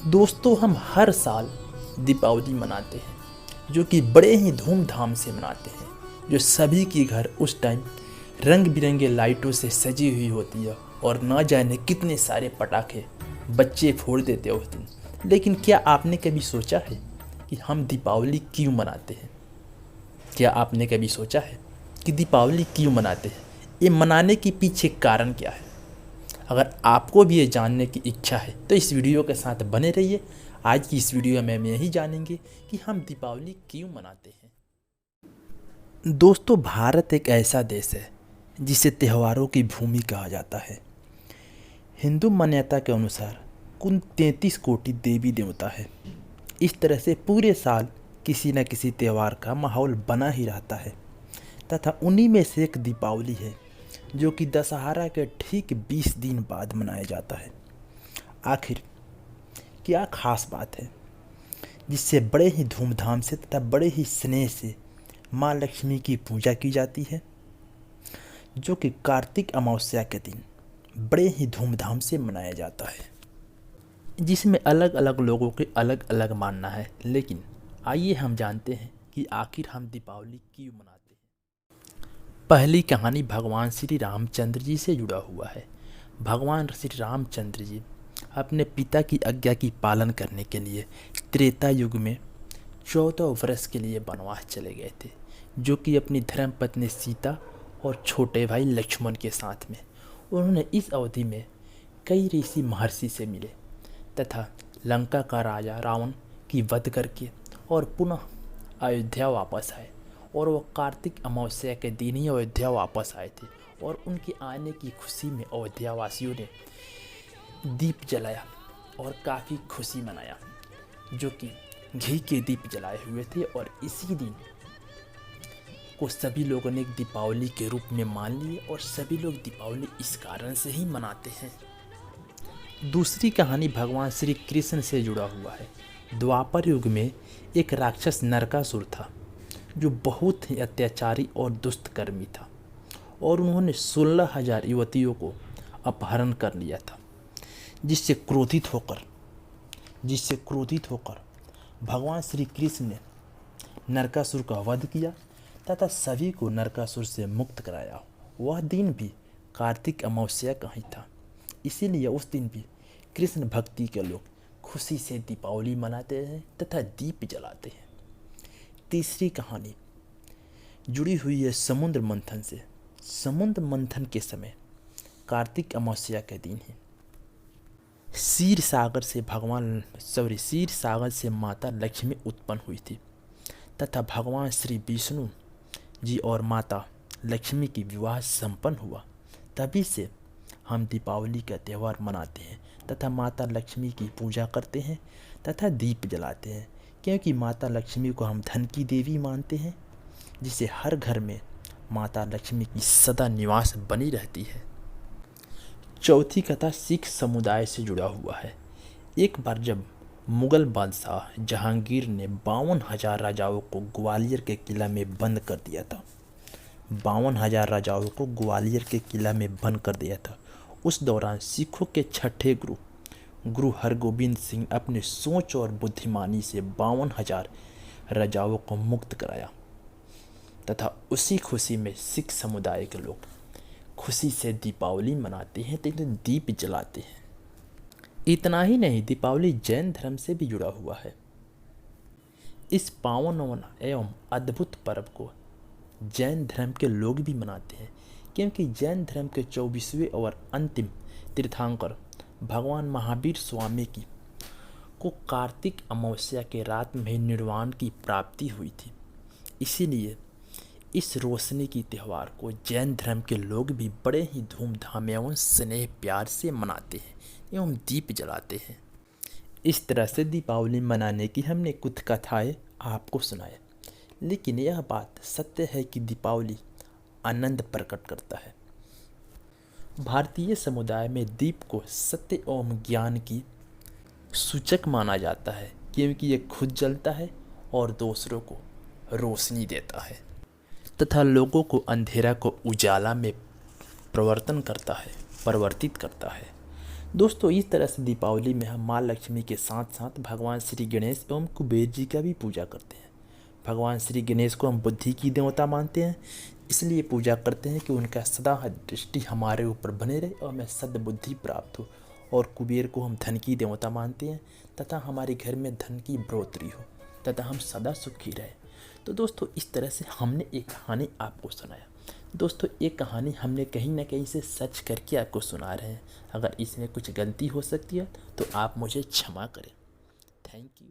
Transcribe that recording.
दोस्तों, हम हर साल दीपावली मनाते हैं, जो कि बड़े ही धूमधाम से मनाते हैं। जो सभी के घर उस टाइम रंग बिरंगे लाइटों से सजी हुई होती है और ना जाने कितने सारे पटाखे बच्चे फोड़ देते हैं उस दिन। लेकिन क्या आपने कभी सोचा है कि हम दीपावली क्यों मनाते हैं? क्या आपने कभी सोचा है कि दीपावली क्यों मनाते हैं? ये मनाने के पीछे कारण क्या है? अगर आपको भी ये जानने की इच्छा है तो इस वीडियो के साथ बने रहिए। आज की इस वीडियो में हम यही जानेंगे कि हम दीपावली क्यों मनाते हैं। दोस्तों, भारत एक ऐसा देश है जिसे त्योहारों की भूमि कहा जाता है। हिंदू मान्यता के अनुसार कुल 33 कोटि देवी देवता है। इस तरह से पूरे साल किसी न किसी त्यौहार का माहौल बना ही रहता है, तथा उन्हीं में से एक दीपावली है जो कि दशहरा के ठीक 20 दिन बाद मनाया जाता है। आखिर क्या खास बात है जिससे बड़े ही धूमधाम से तथा बड़े ही स्नेह से माँ लक्ष्मी की पूजा की जाती है, जो कि कार्तिक अमावस्या के दिन बड़े ही धूमधाम से मनाया जाता है, जिसमें अलग अलग लोगों के अलग अलग मानना है। लेकिन आइए हम जानते हैं कि आखिर हम दीपावली क्यों मनाते हैं। पहली कहानी भगवान श्री रामचंद्र जी से जुड़ा हुआ है। भगवान श्री रामचंद्र जी अपने पिता की आज्ञा की पालन करने के लिए त्रेता युग में 14 वर्ष के लिए वनवास चले गए थे, जो कि अपनी धर्मपत्नी सीता और छोटे भाई लक्ष्मण के साथ में। उन्होंने इस अवधि में कई ऋषि महर्षि से मिले तथा लंका का राजा रावण की वध करके और पुनः अयोध्या वापस आए। और वो कार्तिक अमावस्या के दिन ही अयोध्या वापस आए थे और उनके आने की खुशी में अयोध्या वासियों ने दीप जलाया और काफ़ी खुशी मनाया, जो कि घी के दीप जलाए हुए थे। और इसी दिन को सभी लोगों ने एक दीपावली के रूप में मान लिए और सभी लोग दीपावली इस कारण से ही मनाते हैं। दूसरी कहानी भगवान श्री कृष्ण से जुड़ा हुआ है। द्वापर युग में एक राक्षस नरकासुर था, जो बहुत ही अत्याचारी और दुष्टकर्मी था, और उन्होंने 16,000 युवतियों को अपहरण कर लिया था। जिससे क्रोधित होकर भगवान श्री कृष्ण ने नरकासुर का वध किया तथा सभी को नरकासुर से मुक्त कराया। वह दिन भी कार्तिक अमावस्या का ही था, इसीलिए उस दिन भी कृष्ण भक्ति के लोग खुशी से दीपावली मनाते हैं तथा दीप जलाते हैं। तीसरी कहानी जुड़ी हुई है समुद्र मंथन से। समुद्र मंथन के समय कार्तिक अमावस्या के दिन ही क्षीर सागर से माता लक्ष्मी उत्पन्न हुई थी तथा भगवान श्री विष्णु जी और माता लक्ष्मी की विवाह संपन्न हुआ। तभी से हम दीपावली का त्यौहार मनाते हैं तथा माता लक्ष्मी की पूजा करते हैं तथा दीप जलाते हैं, क्योंकि माता लक्ष्मी को हम धन की देवी मानते हैं, जिसे हर घर में माता लक्ष्मी की सदा निवास बनी रहती है। चौथी कथा सिख समुदाय से जुड़ा हुआ है। एक बार जब मुगल बादशाह जहांगीर ने 52,000 राजाओं को ग्वालियर के किला में बंद कर दिया था 52,000 राजाओं को ग्वालियर के किला में बंद कर दिया था। उस दौरान सिखों के छठे गुरु हरगोबिंद सिंह अपने सोच और बुद्धिमानी से 52,000 राजाओं को मुक्त कराया तथा उसी खुशी में सिख समुदाय के लोग खुशी से दीपावली मनाते हैं तथा दीप जलाते हैं। इतना ही नहीं, दीपावली जैन धर्म से भी जुड़ा हुआ है। इस पावन एवं अद्भुत पर्व को जैन धर्म के लोग भी मनाते हैं, क्योंकि जैन धर्म के 24वें और अंतिम तीर्थंकर भगवान महावीर स्वामी को कार्तिक अमावस्या के रात में निर्वाण की प्राप्ति हुई थी। इसीलिए इस रोशनी की त्यौहार को जैन धर्म के लोग भी बड़े ही धूमधाम एवं स्नेह प्यार से मनाते हैं एवं दीप जलाते हैं। इस तरह से दीपावली मनाने की हमने कुछ कथाएं आपको सुनाए, लेकिन यह बात सत्य है कि दीपावली आनंद प्रकट करता है। भारतीय समुदाय में दीप को सत्य एवं ज्ञान की सूचक माना जाता है, क्योंकि यह खुद जलता है और दूसरों को रोशनी देता है तथा लोगों को अंधेरा को उजाला में परिवर्तित करता है। दोस्तों, इस तरह से दीपावली में हम माँ लक्ष्मी के साथ साथ भगवान श्री गणेश एवं कुबेर जी का भी पूजा करते हैं। भगवान श्री गणेश को हम बुद्धि की देवता मानते हैं, इसलिए पूजा करते हैं कि उनका सदा दृष्टि हमारे ऊपर बने रहे और हमें सद्बुद्धि प्राप्त हो। और कुबेर को हम धन की देवता मानते हैं तथा हमारे घर में धन की बढ़ोतरी हो तथा हम सदा सुखी रहे। तो दोस्तों, इस तरह से हमने एक कहानी आपको सुनाया। दोस्तों, एक कहानी हमने कहीं ना कहीं से सच करके आपको सुना रहे हैं। अगर इसमें कुछ गलती हो सकती है तो आप मुझे क्षमा करें। Thank you.